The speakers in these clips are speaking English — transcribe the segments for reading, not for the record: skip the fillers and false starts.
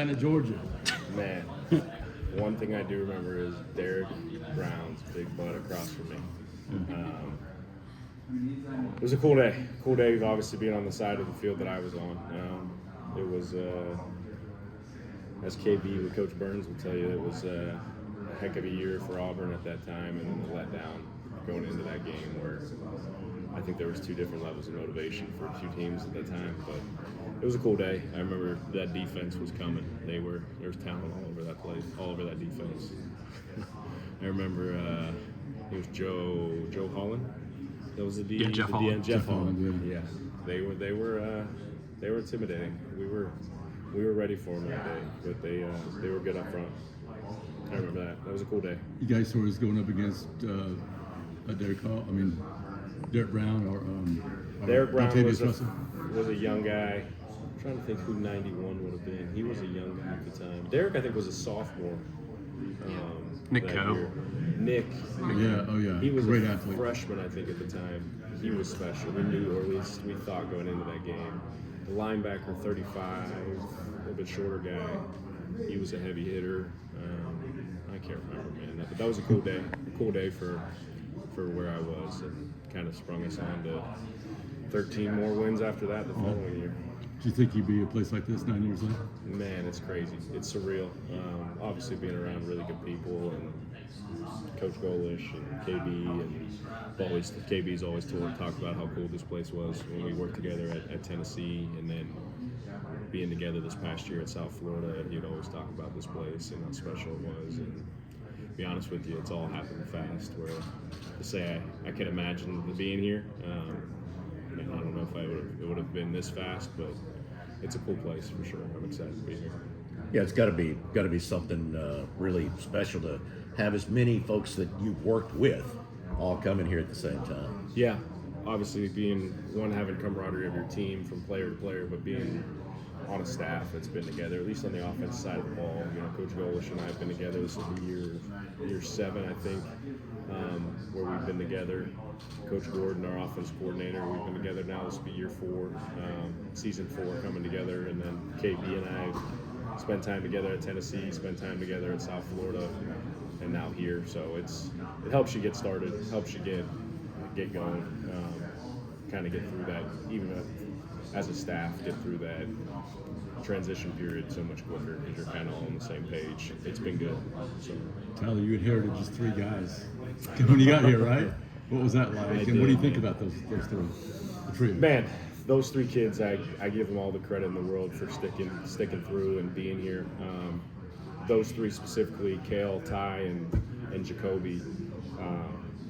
Atlanta, Georgia. Man, one thing I do remember is Derek Brown's big butt across from me. It was a cool day. Cool day, obviously, being on the side of the field that I was on. It was, as KB with Coach Burns will tell you, it was a heck of a year for Auburn at that time, and then the letdown going into that game where I think there was two different levels of motivation for two teams at that time. But it was a cool day. I remember that defense was coming. There was talent all over that place, all over that defense. I remember it was Joe Holland. That was the D. Yeah, Jeff Holland. Jeff Holland. Yeah, they were intimidating. We were ready for them that day, but they were good up front. I remember that. That was a cool day. You guys saw us going up against Derek Brown or Derek Brown was a young guy. I'm trying to think who 91 would have been. He was a young guy at the time. Derek, I think, was a sophomore. Nick that Coe. year. Nick. Yeah. He was great a athlete. freshman, I think, at the time. He was special. We knew, or at least we thought going into that game. The linebacker, 35, a little bit shorter guy. He was a heavy hitter. I can't remember, man. But that was a cool day. A cool day for where I was, and kind of sprung us on to 13 more wins after that the following year. Do you think you'd be a place like this 9 years later? Man, it's crazy. It's surreal. Obviously, being around really good people and Coach Golish and KB, and KB's always talk about how cool this place was when we worked together at Tennessee, and then being together this past year at South Florida. He'd always talk about this place and how special it was. And to be honest with you, it's all happened fast. Where to say I can imagine being here. I don't know if it would have been this fast, but it's a cool place for sure. I'm excited to be here. Yeah, it's got to be something really special to have as many folks that you've worked with all coming here at the same time. Yeah, obviously having camaraderie of your team from player to player, but being on a staff that's been together, at least on the offensive side of the ball. Coach Golish and I have been together. This will be year 7, I think, where we've been together. Coach Gordon, our offense coordinator, we've been together now. This will be year 4, season 4 coming together. And then KB and I spent time together at Tennessee, spent time together at South Florida, and now here. So it helps you get started, helps you get going, kind of get through that, even as a staff, get through that transition period so much quicker because you're kind of all on the same page. It's been good. So, Tyler, you inherited just 3 guys when you got here, right? What was that like? And what do you think about those 3? The trio? Man, those 3 kids, I give them all the credit in the world for sticking through and being here. Those 3 specifically, Kale, Ty, and Jacoby,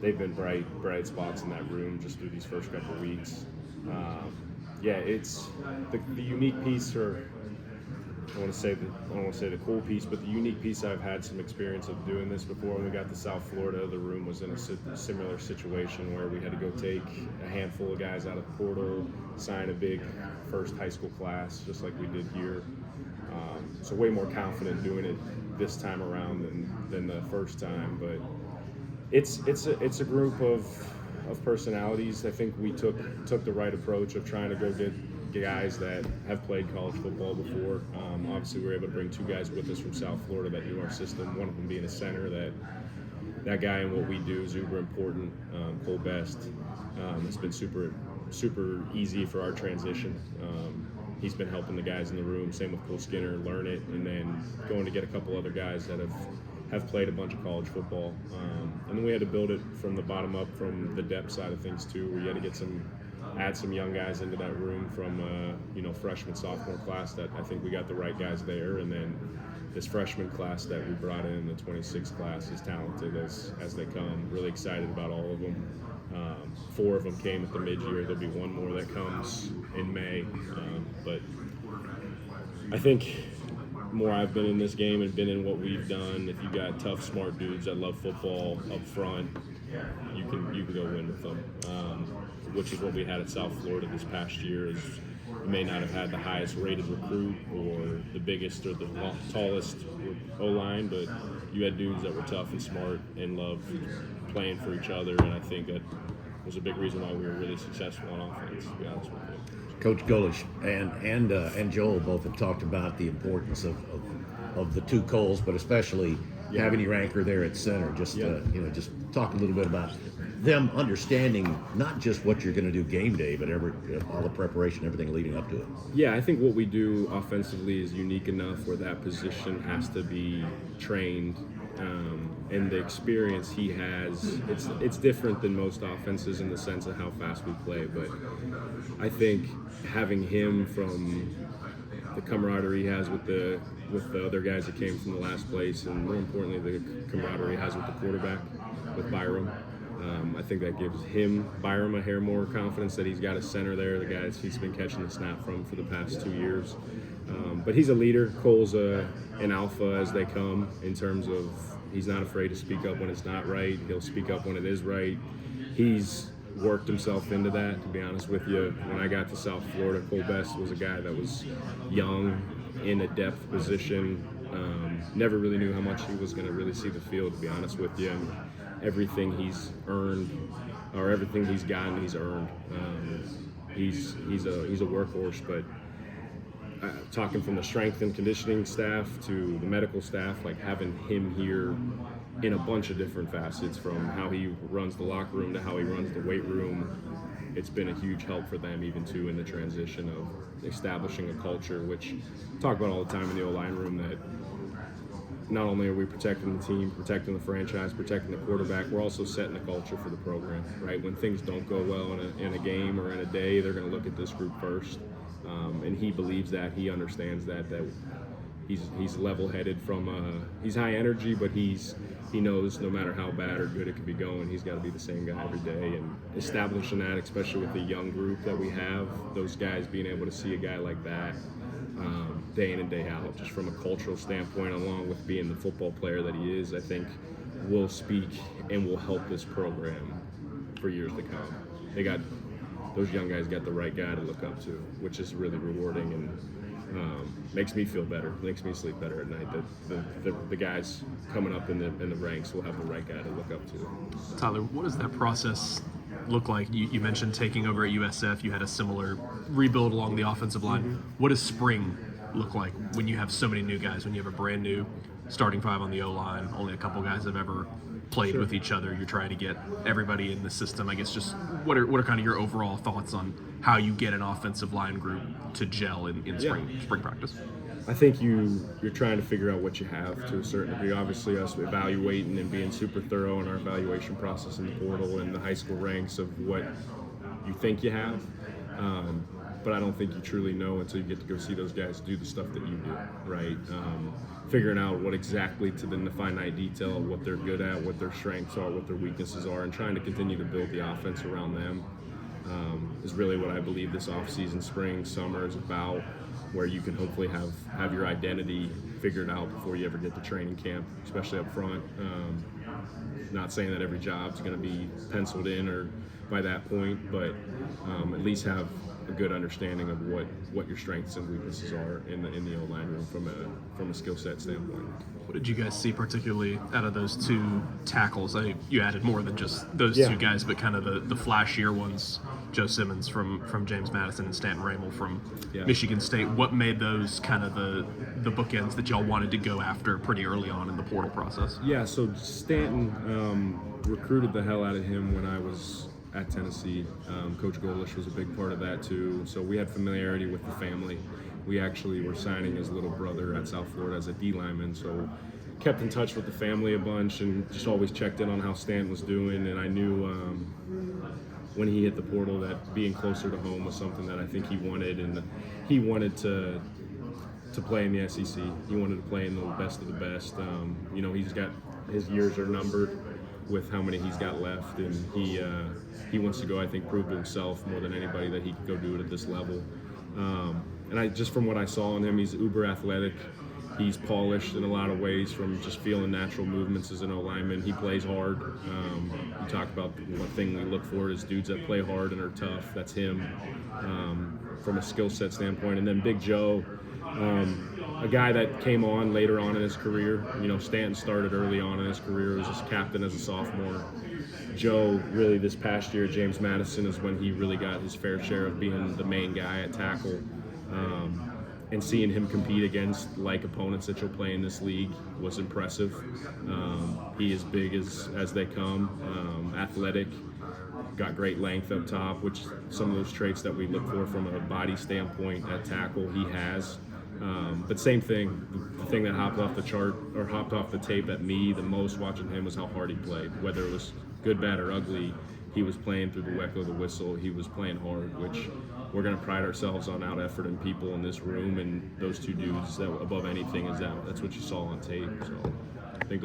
they've been bright spots in that room just through these first couple of weeks. It's the unique piece, or I don't want to say the cool piece, but the unique piece. I've had some experience of doing this before. When we got to South Florida, the room was in a similar situation where we had to go take a handful of guys out of the portal, sign a big first high school class, just like we did here. So way more confident doing it this time around than the first time. But it's a group of personalities. I think we took the right approach of trying to go get guys that have played college football before. Obviously, we were able to bring 2 guys with us from South Florida that knew our system. One of them being a center. That guy and what we do is uber important. Cole Best. It's been super easy for our transition. He's been helping the guys in the room. Same with Cole Skinner, learn it, and then going to get a couple other guys that have played a bunch of college football. And then we had to build it from the bottom up, from the depth side of things too, where you had to add some young guys into that room from freshman, sophomore class. That I think we got the right guys there, and then this freshman class that we brought in, the 26 class, is talented as they come. Really excited about all of them. 4 of them came at the mid-year. There'll be 1 more that comes in May. But I think more I've been in this game and been in what we've done, if you got tough, smart dudes that love football up front, you can go win with them. Which is what we had at South Florida this past year. Is you may not have had the highest rated recruit or the biggest or the tallest O-line, but you had dudes that were tough and smart and loved playing for each other, and I think that was a big reason why we were really successful on offense, to be honest with you. Coach Golish and Joel both have talked about the importance of the two Coles, but especially having your anchor there at center. Just just talk a little bit about them understanding not just what you're going to do game day, but all the preparation, everything leading up to it. Yeah, I think what we do offensively is unique enough where that position has to be trained, and the experience he has, it's different than most offenses in the sense of how fast we play. But I think having him, from the camaraderie he has with the other guys that came from the last place, and more importantly, the camaraderie he has with the quarterback, with Byram. I think that gives Byram, a hair more confidence that he's got a center there, the guys he's been catching the snap from for the past 2 years. But he's a leader. Cole's an alpha as they come, in terms of he's not afraid to speak up when it's not right. He'll speak up when it is right. He's worked himself into that, to be honest with you. When I got to South Florida, Cole Best was a guy that was young, in a depth position. Never really knew how much he was going to really see the field, to be honest with you. And everything he's earned, or everything he's gotten, he's earned. He's a workhorse. But talking from the strength and conditioning staff to the medical staff, like having him here in a bunch of different facets, from how he runs the locker room to how he runs the weight room, it's been a huge help for them, even too, in the transition of establishing a culture, which we talk about all the time in the O-line room, that not only are we protecting the team, protecting the franchise, protecting the quarterback, we're also setting the culture for the program, right? When things don't go well in a game or in a day, they're going to look at this group first. And he believes that, he understands that he's level-headed he's high energy, but he knows no matter how bad or good it could be going, he's got to be the same guy every day. And establishing that, especially with the young group that we have, those guys being able to see a guy like that day in and day out, just from a cultural standpoint, along with being the football player that he is, I think will speak and will help this program for years to come. Those young guys got the right guy to look up to, which is really rewarding, and makes me feel better, makes me sleep better at night, that the guys coming up in the ranks will have the right guy to look up to. Tyler, what does that process look like? You mentioned taking over at USF. You had a similar rebuild along the offensive line. Mm-hmm. What does spring look like when you have so many new guys, when you have a brand new starting five on the O-line, only a couple guys have ever played with each other, you're trying to get everybody in the system? I guess just what are kind of your overall thoughts on how you get an offensive line group to gel in spring practice? I think you're trying to figure out what you have to a certain degree. Obviously, us evaluating and being super thorough in our evaluation process in the portal and the high school ranks of what you think you have. But I don't think you truly know until you get to go see those guys do the stuff that you do, right? Figuring out what exactly, to the finite detail, what they're good at, what their strengths are, what their weaknesses are, and trying to continue to build the offense around them is really what I believe this off-season, spring, summer is about, where you can hopefully have your identity figured out before you ever get to training camp, especially up front. Not saying that every job's going to be penciled in or by that point, but at least have a good understanding of what your strengths and weaknesses are in the O-line room from a skill set standpoint. What did you guys see particularly out of those two tackles? You added more than just those two guys, but kind of the flashier ones, Joe Simmons from James Madison and Stanton Ramel from Michigan State. What made those kind of the bookends that y'all wanted to go after pretty early on in the portal process? Yeah, so Stanton, recruited the hell out of him when I was at Tennessee. Coach Golish was a big part of that too. So we had familiarity with the family. We actually were signing his little brother at South Florida as a D lineman, so kept in touch with the family a bunch and just always checked in on how Stan was doing. And I knew when he hit the portal that being closer to home was something that I think he wanted, and he wanted to play in the SEC. He wanted to play in the best of the best. He's got, his years are numbered with how many he's got left, and he wants to go, I think, prove to himself more than anybody that he could go do it at this level. And I just, from what I saw in him, he's uber athletic. He's polished in a lot of ways from just feeling natural movements as an O-lineman. He plays hard. You talk about one thing we look for is dudes that play hard and are tough. That's him from a skill set standpoint. And then Big Joe, A guy that came on later on in his career. Stanton started early on in his career, was his captain as a sophomore. Joe, really this past year, James Madison, is when he really got his fair share of being the main guy at tackle. And seeing him compete against like opponents that you'll play in this league was impressive. He is big as they come, athletic, got great length up top, which some of those traits that we look for from a body standpoint at tackle, he has. But same thing, the thing that hopped off the tape at me the most watching him was how hard he played. Whether it was good, bad, or ugly, he was playing through the wet of the whistle. He was playing hard, which we're going to pride ourselves on out effort and people in this room, and those two dudes, that above anything, that's what you saw on tape. So I think